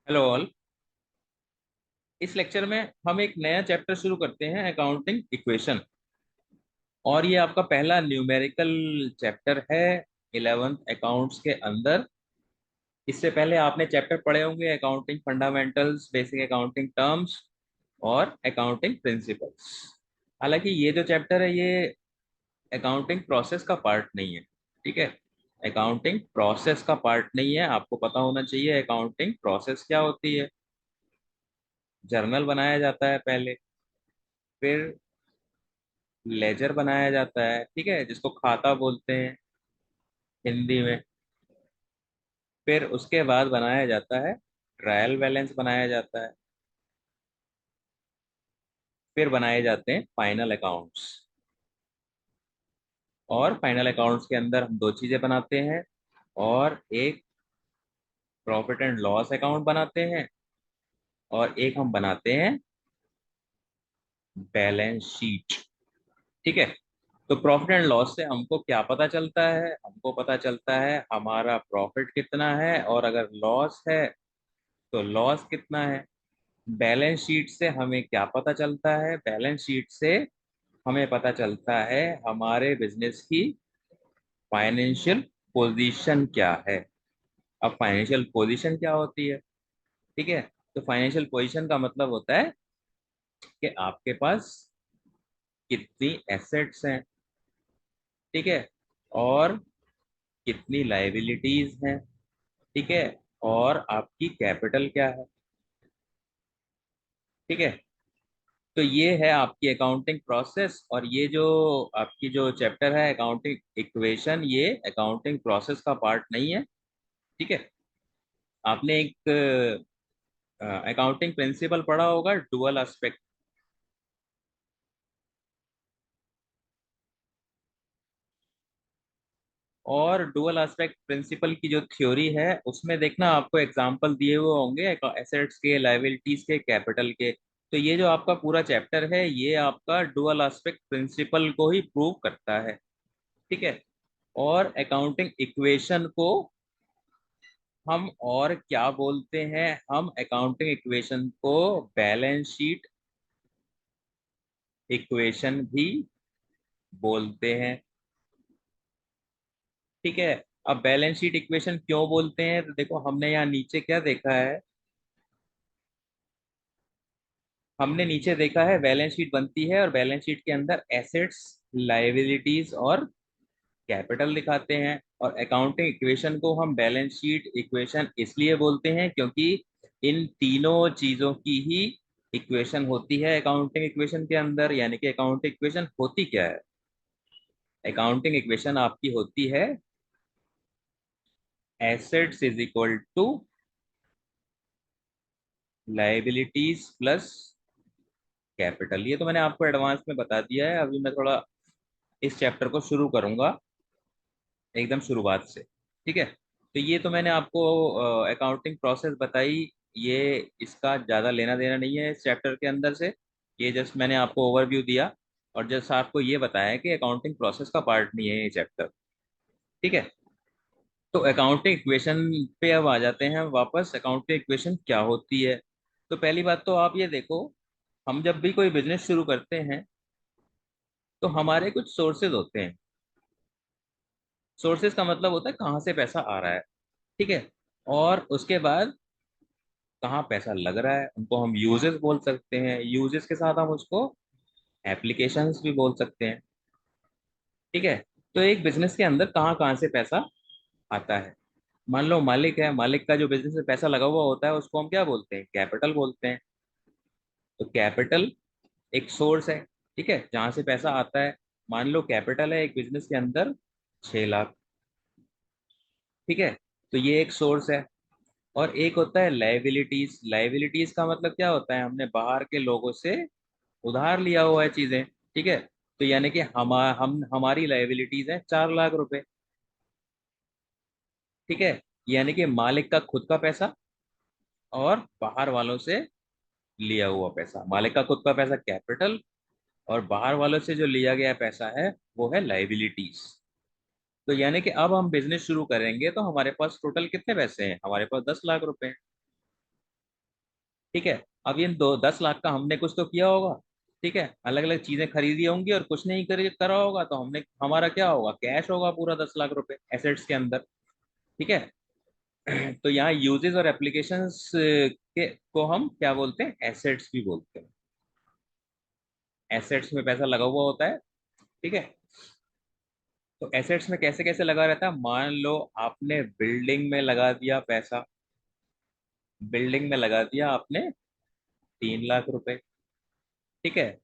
Hello all. इस lecture में हम एक नया चैप्टर शुरू करते हैं, अकाउंटिंग इक्वेशन। और ये आपका पहला न्यूमेरिकल चैप्टर है 11th अकाउंट्स के अंदर। इससे पहले आपने चैप्टर पढ़े होंगे accounting fundamentals, basic accounting terms और अकाउंटिंग प्रिंसिपल्स। हालांकि ये जो चैप्टर है ये अकाउंटिंग प्रोसेस का पार्ट नहीं है। ठीक है, अकाउंटिंग प्रोसेस का पार्ट नहीं है। आपको पता होना चाहिए अकाउंटिंग प्रोसेस क्या होती है। जर्नल बनाया जाता है पहले, फिर लेजर बनाया जाता है, ठीक है, जिसको खाता बोलते हैं हिंदी में। फिर उसके बाद बनाया जाता है ट्रायल बैलेंस बनाया जाता है। फिर बनाए जाते हैं फाइनल अकाउंट्स। और फाइनल अकाउंट्स के अंदर हम दो चीजें बनाते हैं, और एक प्रॉफिट एंड लॉस अकाउंट बनाते हैं, और एक हम बनाते हैं बैलेंस शीट। ठीक है। तो प्रॉफिट एंड लॉस से हमको क्या पता चलता है? हमको पता चलता है हमारा प्रॉफिट कितना है, और अगर लॉस है तो लॉस कितना है। बैलेंस शीट से हमें क्या पता चलता है? बैलेंस शीट से हमें पता चलता है हमारे बिजनेस की फाइनेंशियल पोजीशन क्या है। अब फाइनेंशियल पोजीशन क्या होती है? ठीक है, तो फाइनेंशियल पोजीशन का मतलब होता है कि आपके पास कितनी एसेट्स हैं, ठीक है, और कितनी लाइबिलिटीज हैं, ठीक है, और आपकी कैपिटल क्या है। ठीक है, तो ये है आपकी अकाउंटिंग प्रोसेस। और ये जो आपकी जो चैप्टर है अकाउंटिंग इक्वेशन, ये अकाउंटिंग प्रोसेस का पार्ट नहीं है। ठीक है। आपने एक अकाउंटिंग प्रिंसिपल पढ़ा होगा, डुअल एस्पेक्ट। और डुअल एस्पेक्ट प्रिंसिपल की जो थ्योरी है उसमें देखना आपको एग्जांपल दिए हुए होंगे एसेट्स के, लायबिलिटीज के, कैपिटल के। तो ये जो आपका पूरा चैप्टर है ये आपका डुअल एस्पेक्ट प्रिंसिपल को ही प्रूव करता है। ठीक है। और अकाउंटिंग इक्वेशन को हम और क्या बोलते हैं? हम अकाउंटिंग इक्वेशन को बैलेंस शीट इक्वेशन भी बोलते हैं। ठीक है। अब बैलेंस शीट इक्वेशन क्यों बोलते हैं? तो देखो, हमने यहाँ नीचे क्या देखा है। हमने नीचे देखा है बैलेंस शीट बनती है और बैलेंस शीट के अंदर एसेट्स, लायबिलिटीज और कैपिटल दिखाते हैं। और अकाउंटिंग इक्वेशन को हम बैलेंस शीट इक्वेशन इसलिए बोलते हैं क्योंकि इन तीनों चीजों की ही इक्वेशन होती है अकाउंटिंग इक्वेशन के अंदर। यानी कि अकाउंटिंग इक्वेशन होती क्या है? अकाउंटिंग इक्वेशन आपकी होती है assets is equal to liabilities plus capital. ये तो मैंने आपको एडवांस में बता दिया है। अभी मैं थोड़ा इस चैप्टर को शुरू करूंगा एकदम शुरुआत से। ठीक है। तो ये तो मैंने आपको अकाउंटिंग प्रोसेस बताई। ये इसका ज़्यादा लेना देना नहीं है इस चैप्टर के अंदर से। ये जस्ट मैंने आपको ओवरव्यू दिया, और जस्ट आपको ये बताया कि अकाउंटिंग प्रोसेस का पार्ट नहीं है ये चैप्टर। ठीक है। तो अकाउंटिंग इक्वेशन पे अब आ जाते हैं वापस। अकाउंटिंग इक्वेशन क्या होती है? तो पहली बात तो आप ये देखो, हम जब भी कोई बिजनेस शुरू करते हैं तो हमारे कुछ सोर्सेज होते हैं। सोर्सेज का मतलब होता है कहाँ से पैसा आ रहा है। ठीक है। और उसके बाद कहाँ पैसा लग रहा है, उनको हम यूजेस बोल सकते हैं। यूजेस के साथ हम उसको एप्लीकेशंस भी बोल सकते हैं। ठीक है। तो एक बिजनेस के अंदर कहाँ कहाँ से पैसा आता है? मान लो मालिक है, मालिक का जो बिजनेस में पैसा लगा हुआ होता है उसको हम क्या बोलते हैं? कैपिटल बोलते हैं। तो कैपिटल एक सोर्स है, ठीक है, जहां से पैसा आता है। मान लो कैपिटल है एक बिजनेस के अंदर 6 लाख। ठीक है। तो ये एक सोर्स है। और एक होता है लाइबिलिटीज। लाइबिलिटीज का मतलब क्या होता है? हमने बाहर के लोगों से उधार लिया हुआ है चीजें। ठीक है। तो यानी कि हम हमारी लाइबिलिटीज है 4 लाख रुपए। ठीक है। यानी कि मालिक का खुद का पैसा और बाहर वालों से लिया हुआ पैसा। मालिक का खुद का पैसा कैपिटल, और बाहर वालों से जो लिया गया पैसा है वो है लाइबिलिटीज। तो यानी कि अब हम बिजनेस शुरू करेंगे तो हमारे पास टोटल कितने पैसे हैं? हमारे पास 10 लाख रुपए हैं। ठीक है। अब ये दो 10 लाख का हमने कुछ तो किया होगा, ठीक है, अलग अलग चीजें खरीदी होंगी और कुछ नहीं करा होगा, तो हमने हमारा क्या होगा, कैश होगा पूरा 10 लाख रुपए एसेट्स के अंदर। ठीक है। तो यहाँ यूजेस और एप्लीकेशंस के को हम क्या बोलते हैं, एसेट्स भी बोलते हैं। एसेट्स में पैसा लगा हुआ होता है। ठीक है। तो एसेट्स में कैसे कैसे लगा रहता है, मान लो आपने बिल्डिंग में लगा दिया पैसा, बिल्डिंग में लगा दिया आपने 3 लाख रुपए। ठीक है।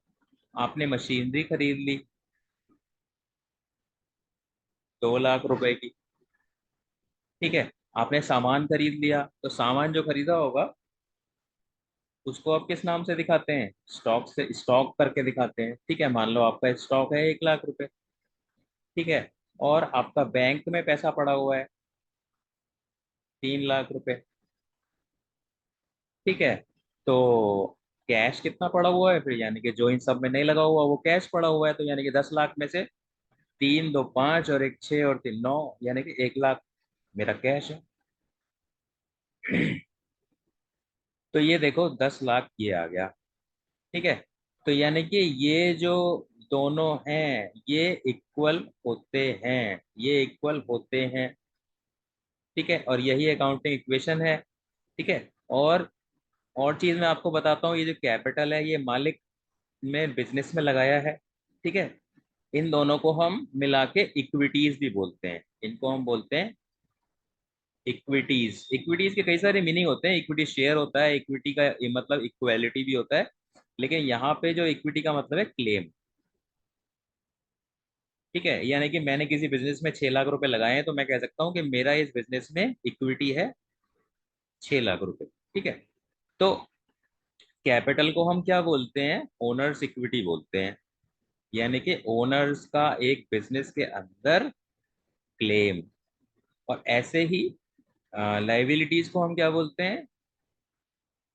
आपने मशीनरी खरीद ली 2 लाख रुपए की। ठीक है। आपने सामान खरीद लिया, तो सामान जो खरीदा होगा उसको आप किस नाम से दिखाते हैं, स्टॉक से, स्टॉक करके दिखाते हैं। ठीक है। मान लो आपका स्टॉक है 1 लाख रुपए। ठीक है। और आपका बैंक में पैसा पड़ा हुआ है 3 लाख रुपए। ठीक है। तो कैश कितना पड़ा हुआ है फिर, यानी कि जो इन सब में नहीं लगा हुआ वो कैश पड़ा हुआ है, तो यानी कि 10 लाख में से तीन दो पांच और एक छह और तीन नौ, यानी कि 1 लाख मेरा कैश है। तो ये देखो 10 लाख ये आ गया। ठीक है। तो यानी कि ये जो दोनों हैं ये इक्वल होते हैं, ये इक्वल होते हैं। ठीक है। और यही अकाउंटिंग इक्वेशन है। ठीक है। और चीज मैं आपको बताता हूँ, ये जो कैपिटल है ये मालिक ने बिजनेस में लगाया है। ठीक है। इन दोनों को हम मिला के इक्विटीज भी बोलते हैं, इनको हम बोलते हैं इक्विटीज। इक्विटीज के कई सारे मीनिंग होते हैं, इक्विटी शेयर होता है, इक्विटी का ये मतलब इक्वालिटी भी होता है, लेकिन यहाँ पे जो इक्विटी का मतलब है क्लेम। ठीक है। यानी कि मैंने किसी बिजनेस में 6 लाख रुपए लगाए हैं, तो मैं कह सकता हूँ कि मेरा इस बिजनेस में इक्विटी है 6 लाख रुपए। ठीक है। तो कैपिटल को हम क्या बोलते हैं, ओनर्स इक्विटी बोलते हैं, यानी कि ओनर्स का एक बिजनेस के अंदर क्लेम। और ऐसे ही लाइबिलिटीज को हम क्या बोलते हैं,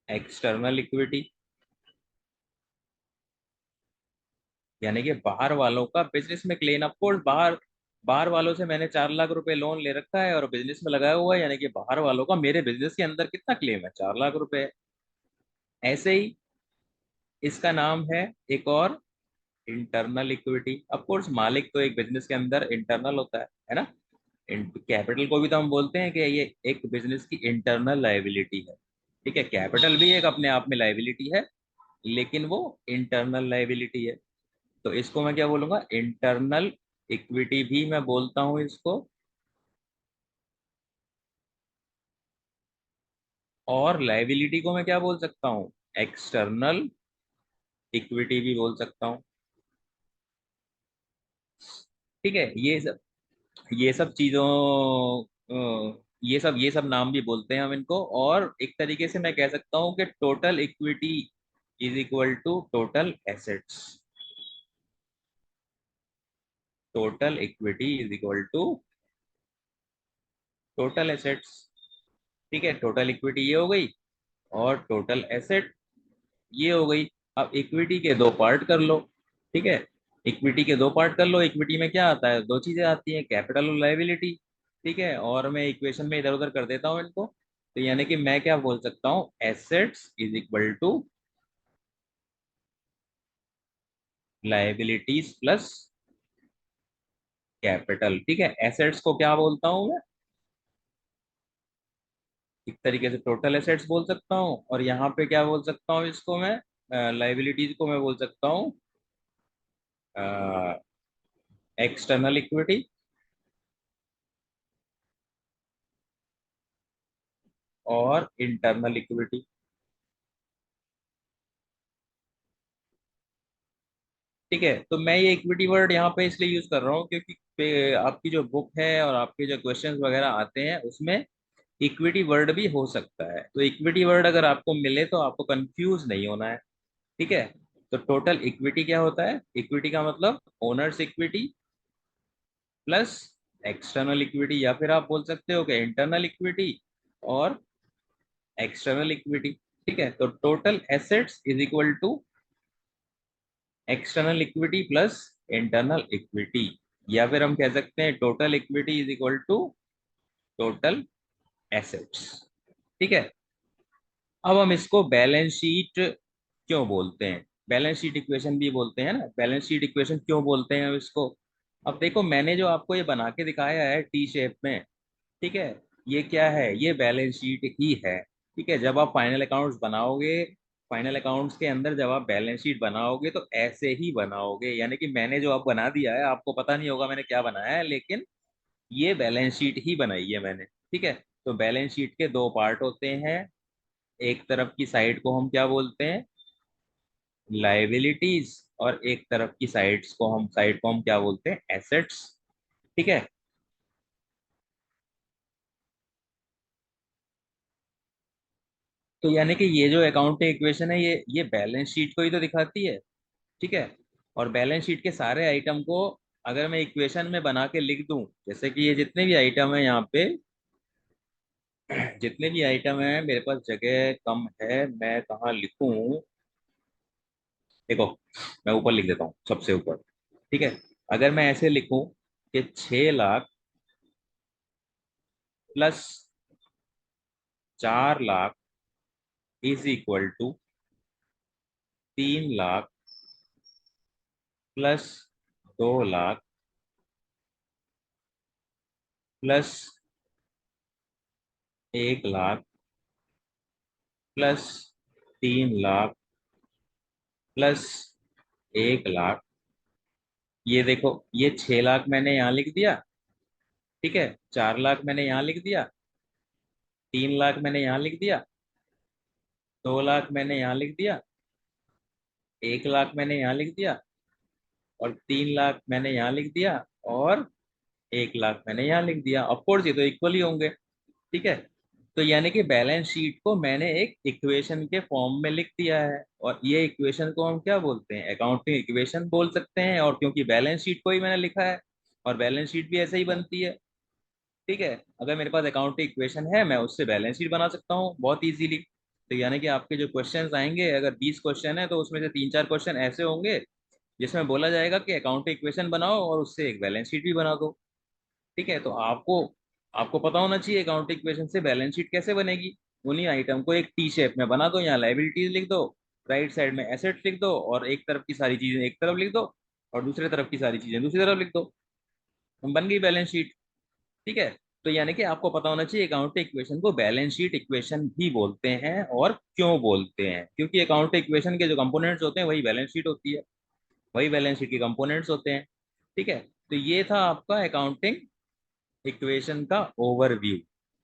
एक्सटर्नल इक्विटी, यानी कि बाहर वालों का बिजनेस में क्लेम। ऑफ कोर्स बाहर बाहर वालों से मैंने 4 लाख रुपए लोन ले रखा है और बिजनेस में लगाया हुआ है, यानी कि बाहर वालों का मेरे बिजनेस के अंदर कितना क्लेम है, 4 लाख रुपए। ऐसे ही इसका नाम है एक और, इंटरनल इक्विटी। ऑफ कोर्स मालिक तो एक बिजनेस के अंदर इंटरनल होता है ना। कैपिटल को भी तो हम बोलते हैं कि ये एक बिजनेस की इंटरनल लाइबिलिटी है। ठीक है। कैपिटल भी एक अपने आप में लाइबिलिटी है, लेकिन वो इंटरनल लाइबिलिटी है। तो इसको मैं क्या बोलूंगा, इंटरनल इक्विटी भी मैं बोलता हूं इसको, और लाइबिलिटी को मैं क्या बोल सकता हूँ, एक्सटर्नल इक्विटी भी बोल सकता हूँ। ठीक है। ये सब चीजों ये सब नाम भी बोलते हैं हम इनको। और एक तरीके से मैं कह सकता हूँ कि total equity is equal to total assets. Total equity is equal to total assets. ठीक है। टोटल इक्विटी ये हो गई और टोटल एसेट ये हो गई। अब इक्विटी के दो पार्ट कर लो। ठीक है। इक्विटी के दो पार्ट कर लो। इक्विटी में क्या आता है, दो चीजें आती हैं, कैपिटल और लायबिलिटी। ठीक है। और मैं इक्वेशन में इधर उधर कर देता हूँ इनको, तो यानी कि मैं क्या बोल सकता हूँ, assets is equal to liabilities plus capital. ठीक है। एसेट्स को क्या बोलता हूँ मैं, एक तरीके से टोटल एसेट्स बोल सकता हूँ, और यहाँ पे क्या बोल सकता हूँ इसको मैं, लायबिलिटीज को मैं बोल सकता हूँ एक्सटर्नल इक्विटी और इंटरनल इक्विटी। ठीक है। तो मैं ये इक्विटी वर्ड यहाँ पे इसलिए यूज कर रहा हूँ क्योंकि आपकी जो बुक है और आपके जो क्वेश्चंस वगैरह आते हैं उसमें इक्विटी वर्ड भी हो सकता है, तो इक्विटी वर्ड अगर आपको मिले तो आपको कंफ्यूज नहीं होना है। ठीक है। तो टोटल इक्विटी क्या होता है, इक्विटी का मतलब owners equity plus external equity, या फिर आप बोल सकते हो कि इंटरनल इक्विटी और एक्सटर्नल इक्विटी। ठीक है। तो total assets is equal to external equity plus internal equity, या फिर हम कह सकते हैं total equity is equal to total assets. ठीक है। अब हम इसको बैलेंस शीट क्यों बोलते हैं, बैलेंस शीट इक्वेशन भी बोलते हैं ना, बैलेंस शीट इक्वेशन क्यों बोलते हैं इसको। अब देखो मैंने जो आपको ये बना के दिखाया है टी शेप में, ठीक है, ये क्या है, ये बैलेंस शीट ही है। ठीक है, जब आप फाइनल अकाउंट्स बनाओगे, फाइनल अकाउंट्स के अंदर जब आप बैलेंस शीट बनाओगे तो ऐसे ही बनाओगे, यानी कि मैंने जो आप बना दिया है आपको पता नहीं होगा मैंने क्या बनाया है, लेकिन ये बैलेंस शीट ही बनाई है मैंने। ठीक है, तो बैलेंस शीट के दो पार्ट होते हैं, एक तरफ की साइड को हम क्या बोलते हैं, लाइबिलिटीज, और एक तरफ की साइड को हम क्या बोलते हैं, एसेट्स। ठीक है, तो यानी कि ये जो अकाउंटिंग इक्वेशन है ये बैलेंस शीट को ही तो दिखाती है। ठीक है, और बैलेंस शीट के सारे आइटम को अगर मैं इक्वेशन में बना के लिख दूं, जैसे कि ये जितने भी आइटम है यहाँ पे, जितने भी आइटम है मेरे पास जगह कम है, मैं कहाँ लिखूं, देखो मैं ऊपर लिख देता हूँ सबसे ऊपर। ठीक है, अगर मैं ऐसे लिखूं कि 6 lakh plus 4 lakh is equal to 3 lakh plus 2 lakh plus 1 lakh plus 3 lakh plus 1 lakh, ये देखो ये 6 लाख मैंने यहाँ लिख दिया। ठीक है, 4 लाख मैंने यहाँ लिख दिया, 3 लाख मैंने यहाँ लिख दिया, 2 लाख मैंने यहाँ लिख दिया, 1 लाख मैंने यहाँ लिख दिया, और 3 लाख मैंने यहाँ लिख दिया, और 1 लाख मैंने यहाँ लिख दिया। ऑफ कोर्स ये तो इक्वल ही होंगे। ठीक है, तो यानी कि बैलेंस शीट को मैंने एक इक्वेशन के फॉर्म में लिख दिया है, और ये इक्वेशन को हम क्या बोलते हैं, अकाउंटिंग इक्वेशन बोल सकते हैं, और क्योंकि बैलेंस शीट को ही मैंने लिखा है, और बैलेंस शीट भी ऐसे ही बनती है। ठीक है, अगर मेरे पास अकाउंटिंग इक्वेशन है मैं उससे बैलेंस शीट बना सकता हूँ बहुत इजीली। तो यानी कि आपके जो क्वेश्चंस आएंगे, अगर 20 क्वेश्चन है तो उसमें से 3-4 क्वेश्चन ऐसे होंगे जिसमें बोला जाएगा कि अकाउंटिंग इक्वेशन बनाओ और उससे एक बैलेंस शीट भी बना दो। ठीक है, तो आपको आपको पता होना चाहिए अकाउंटिंग इक्वेशन से बैलेंस शीट कैसे बनेगी। उन्हीं आइटम को एक टी शेप में बना दो, यहाँ लाइबिलिटीज लिख दो, राइट साइड में एसेट्स लिख दो, और एक तरफ की सारी चीजें एक तरफ लिख दो, और दूसरे तरफ की सारी चीजें दूसरी तरफ लिख दो, हम बन गई बैलेंस शीट। ठीक है, तो यानी कि आपको पता होना चाहिए अकाउंटिंग इक्वेशन को बैलेंस शीट इक्वेशन भी बोलते हैं, और क्यों बोलते हैं, क्योंकि अकाउंटिंग इक्वेशन के जो कंपोनेंट्स होते हैं वही बैलेंस शीट होती है, वही बैलेंस शीट के कंपोनेंट्स होते हैं। ठीक है, तो ये था आपका अकाउंटिंग इक्वेशन का ओवरव्यू।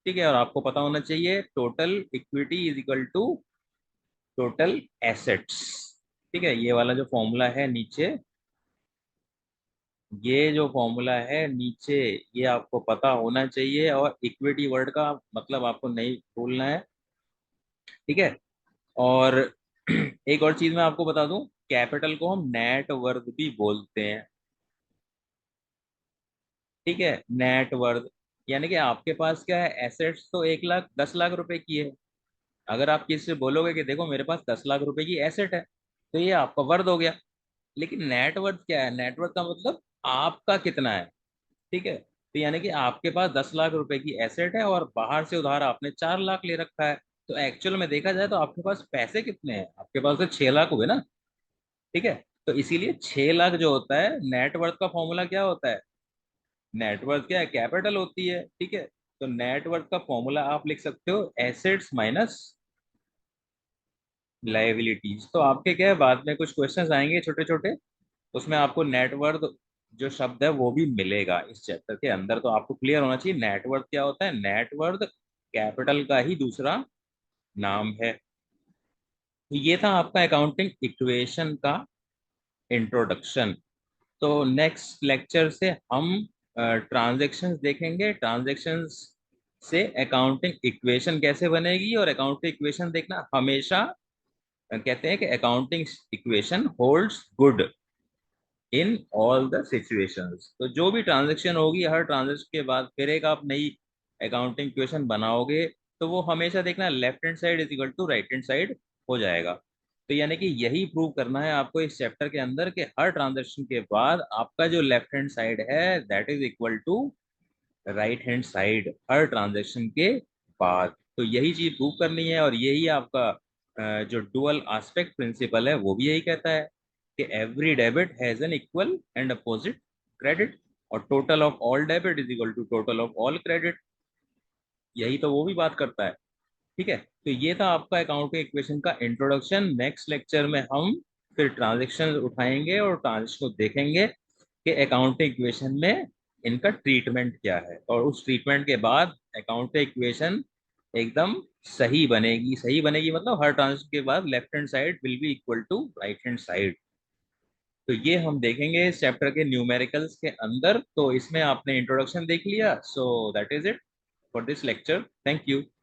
ठीक है, और आपको पता होना चाहिए total equity is equal to total assets. ठीक है, ये वाला जो फॉर्मूला है नीचे, ये जो फॉर्मूला है नीचे, ये आपको पता होना चाहिए, और इक्विटी वर्ड का मतलब आपको नहीं भूलना है। ठीक है, और एक और चीज मैं आपको बता दूं, कैपिटल को हम नेट वर्थ भी बोलते हैं। ठीक है, नेट वर्थ, यानी कि आपके पास क्या है, एसेट्स तो 1 लाख 10 लाख रुपए की है। अगर आप किसी से बोलोगे कि देखो मेरे पास 10 लाख रुपए की एसेट है, तो ये आपका वर्थ हो गया। लेकिन नेटवर्थ क्या है, नेटवर्थ का मतलब आपका कितना है। ठीक है, तो यानी कि आपके पास 10 लाख रुपए की एसेट है और बाहर से उधार आपने 4 लाख ले रखा है, तो एक्चुअल में देखा जाए तो आपके पास पैसे कितने हैं, आपके पास तो 6 लाख हुए ना। ठीक है, तो इसीलिए 6 लाख जो होता है, नेटवर्थ का फॉर्मूला क्या होता है, नेटवर्थ क्या है, कैपिटल होती है। ठीक है, तो नेटवर्थ का फॉर्मूला आप लिख सकते हो एसेट्स माइनस लाइबिलिटीज। तो आपके क्या है, बाद में कुछ क्वेश्चंस आएंगे छोटे छोटे, उसमें आपको नेटवर्थ जो शब्द है वो भी मिलेगा इस चैप्टर के अंदर, तो आपको क्लियर होना चाहिए नेटवर्थ क्या होता है, नेटवर्थ कैपिटल का ही दूसरा नाम है। तो ये था आपका अकाउंटिंग इक्वेशन का इंट्रोडक्शन। तो नेक्स्ट लेक्चर से हम ट्रांजैक्शंस देखेंगे, ट्रांजैक्शंस से अकाउंटिंग इक्वेशन कैसे बनेगी, और अकाउंटिंग इक्वेशन देखना हमेशा कहते हैं कि accounting equation holds good in all the situations. तो जो भी ट्रांजेक्शन होगी, हर ट्रांजेक्शन के बाद फिर एक आप नई अकाउंटिंग इक्वेशन बनाओगे, तो वो हमेशा देखना left hand side is equal to right hand side हो जाएगा। तो यानी कि यही प्रूव करना है आपको इस चैप्टर के अंदर कि हर ट्रांजेक्शन के बाद आपका जो लेफ्ट हैंड साइड है that is equal to right hand side हर ट्रांजेक्शन के बाद। तो यही चीज प्रूव करनी है, और यही आपका जो डुअल एस्पेक्ट प्रिंसिपल है वो भी यही कहता है कि every debit has an equal and opposite credit, और total of all debit is equal to total of all credit. यही तो वो भी बात करता है। ठीक है, तो ये था आपका अकाउंटिंग इक्वेशन का इंट्रोडक्शन। नेक्स्ट लेक्चर में हम फिर ट्रांजेक्शन उठाएंगे और ट्रांजेक्शन को देखेंगे कि अकाउंटिंग इक्वेशन में इनका ट्रीटमेंट क्या है, और उस ट्रीटमेंट के बाद अकाउंटिंग इक्वेशन एकदम सही बनेगी। सही बनेगी मतलब हर ट्रांजेक्शन के बाद left hand side will be equal to right hand side. तो ये हम देखेंगे इस चैप्टर के न्यूमेरिकल्स के अंदर। तो इसमें आपने इंट्रोडक्शन देख लिया, so that is it for this lecture. Thank you.